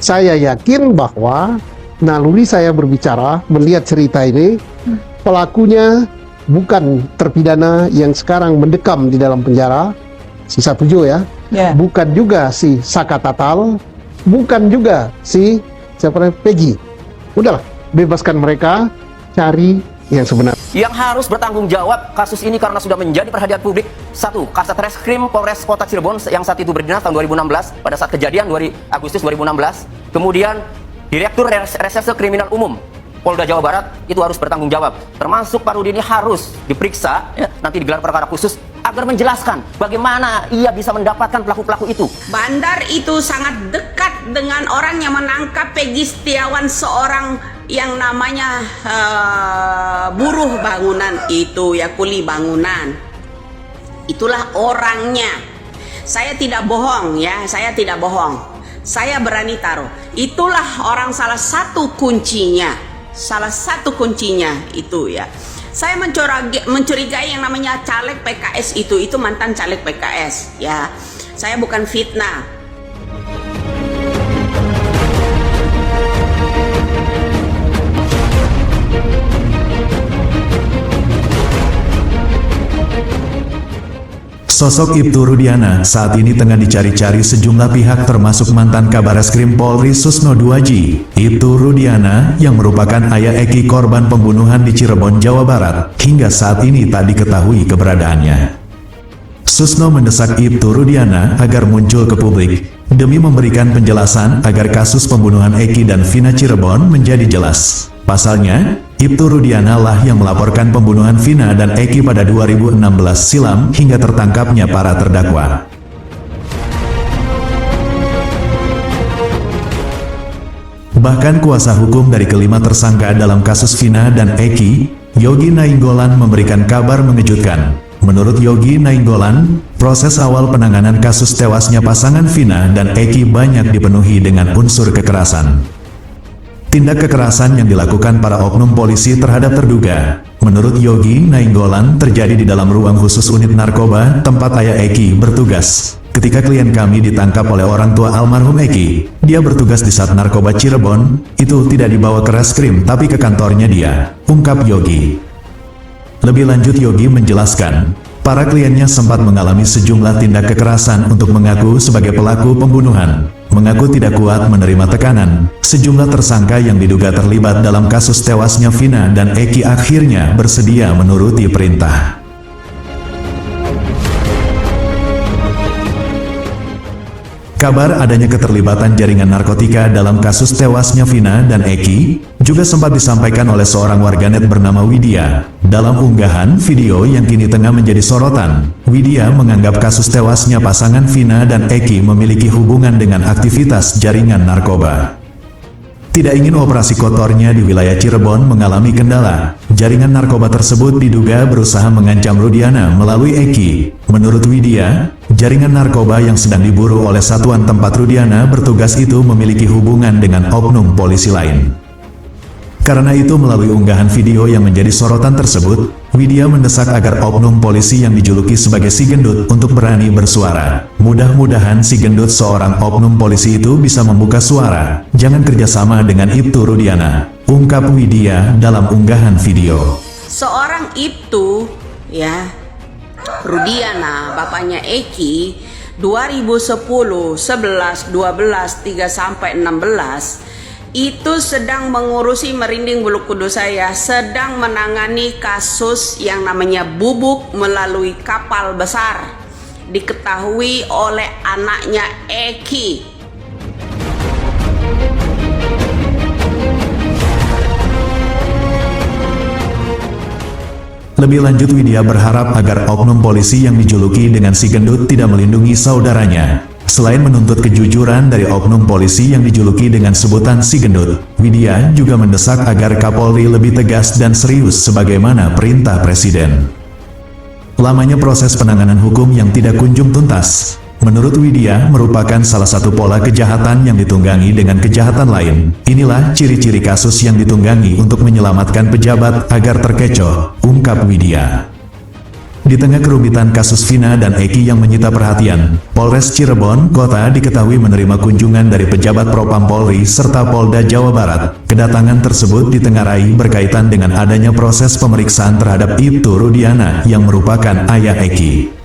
Saya yakin bahwa naluri saya berbicara, melihat cerita ini, pelakunya bukan terpidana yang sekarang mendekam di dalam penjara, si Satujo ya, bukan juga si Saka Tatal, bukan juga si Peggy. Udahlah, bebaskan mereka, cari yang sebenarnya. Yang harus bertanggung jawab kasus ini karena sudah menjadi perhatian publik. Satu, Kasat Reskrim Polres Kota Cirebon yang saat itu berdinas tahun 2016 pada saat kejadian Agustus 2016. Kemudian Direktur Reserse Kriminal Umum Polda Jawa Barat itu harus bertanggung jawab. Termasuk Pak Rudi ini harus diperiksa, ya, nanti digelar perkara khusus agar menjelaskan bagaimana ia bisa mendapatkan pelaku-pelaku itu. Bandar itu sangat dekat dengan orang yang menangkap Peggy Setiawan, seorang yang namanya buruh bangunan itu ya, kuli bangunan. Itulah orangnya. Saya tidak bohong ya, saya tidak bohong. Saya berani taruh. Itulah orang salah satu kuncinya itu ya. Saya mencurigai yang namanya caleg PKS itu mantan caleg PKS ya. Saya bukan fitnah. Sosok Ibtu Rudiana saat ini tengah dicari-cari sejumlah pihak termasuk mantan Kabareskrim Polri Susno Duaji. Ibtu Rudiana yang merupakan ayah Eki korban pembunuhan di Cirebon, Jawa Barat, hingga saat ini tak diketahui keberadaannya. Susno mendesak Ibtu Rudiana agar muncul ke publik demi memberikan penjelasan agar kasus pembunuhan Eki dan Vina Cirebon menjadi jelas. Pasalnya, Ibtu Rudiana lah yang melaporkan pembunuhan Vina dan Eki pada 2016 silam hingga tertangkapnya para terdakwa. Bahkan kuasa hukum dari kelima tersangka dalam kasus Vina dan Eki, Yogi Nainggolan, memberikan kabar mengejutkan. Menurut Yogi Nainggolan, proses awal penanganan kasus tewasnya pasangan Vina dan Eki banyak dipenuhi dengan unsur kekerasan. Tindak kekerasan yang dilakukan para oknum polisi terhadap terduga, menurut Yogi Nainggolan, terjadi di dalam ruang khusus unit narkoba tempat ayah Eki bertugas. Ketika klien kami ditangkap oleh orang tua almarhum Eki, dia bertugas di Sat Narkoba Cirebon, itu tidak dibawa ke reskrim tapi ke kantornya dia, ungkap Yogi. Lebih lanjut Yogi menjelaskan, para kliennya sempat mengalami sejumlah tindak kekerasan untuk mengaku sebagai pelaku pembunuhan. Mengaku tidak kuat menerima tekanan, sejumlah tersangka yang diduga terlibat dalam kasus tewasnya Vina dan Eki akhirnya bersedia menuruti perintah. Kabar adanya keterlibatan jaringan narkotika dalam kasus tewasnya Vina dan Eki juga sempat disampaikan oleh seorang warganet bernama Widya. Dalam unggahan video yang kini tengah menjadi sorotan, Widya menganggap kasus tewasnya pasangan Vina dan Eki memiliki hubungan dengan aktivitas jaringan narkoba. Tidak ingin operasi kotornya di wilayah Cirebon mengalami kendala, jaringan narkoba tersebut diduga berusaha mengancam Rudiana melalui Eki. Menurut Widya, jaringan narkoba yang sedang diburu oleh satuan tempat Rudiana bertugas itu memiliki hubungan dengan oknum polisi lain. Karena itu melalui unggahan video yang menjadi sorotan tersebut, Widya mendesak agar oknum polisi yang dijuluki sebagai si gendut untuk berani bersuara. Mudah-mudahan si gendut seorang oknum polisi itu bisa membuka suara. Jangan kerjasama dengan Ibtu Rudiana, ungkap Widya dalam unggahan video. Seorang Ibtu ya, Rudiana, bapaknya Eki, 2010, 11, 12, 3 sampai 16 itu sedang mengurusi, merinding bulu kudus saya, sedang menangani kasus yang namanya bubuk melalui kapal besar, diketahui oleh anaknya Eki. Lebih lanjut, Widya berharap agar oknum polisi yang dijuluki dengan si gendut tidak melindungi saudaranya. Selain menuntut kejujuran dari oknum polisi yang dijuluki dengan sebutan si gendut, Widya juga mendesak agar Kapolri lebih tegas dan serius sebagaimana perintah Presiden. Lamanya proses penanganan hukum yang tidak kunjung tuntas, menurut Widya, merupakan salah satu pola kejahatan yang ditunggangi dengan kejahatan lain. Inilah ciri-ciri kasus yang ditunggangi untuk menyelamatkan pejabat agar terkecoh, ungkap Widya. Di tengah kerumitan kasus Vina dan Eki yang menyita perhatian, Polres Cirebon Kota diketahui menerima kunjungan dari pejabat Propam Polri serta Polda Jawa Barat. Kedatangan tersebut ditengarai berkaitan dengan adanya proses pemeriksaan terhadap Ibtu Rudiana yang merupakan ayah Eki.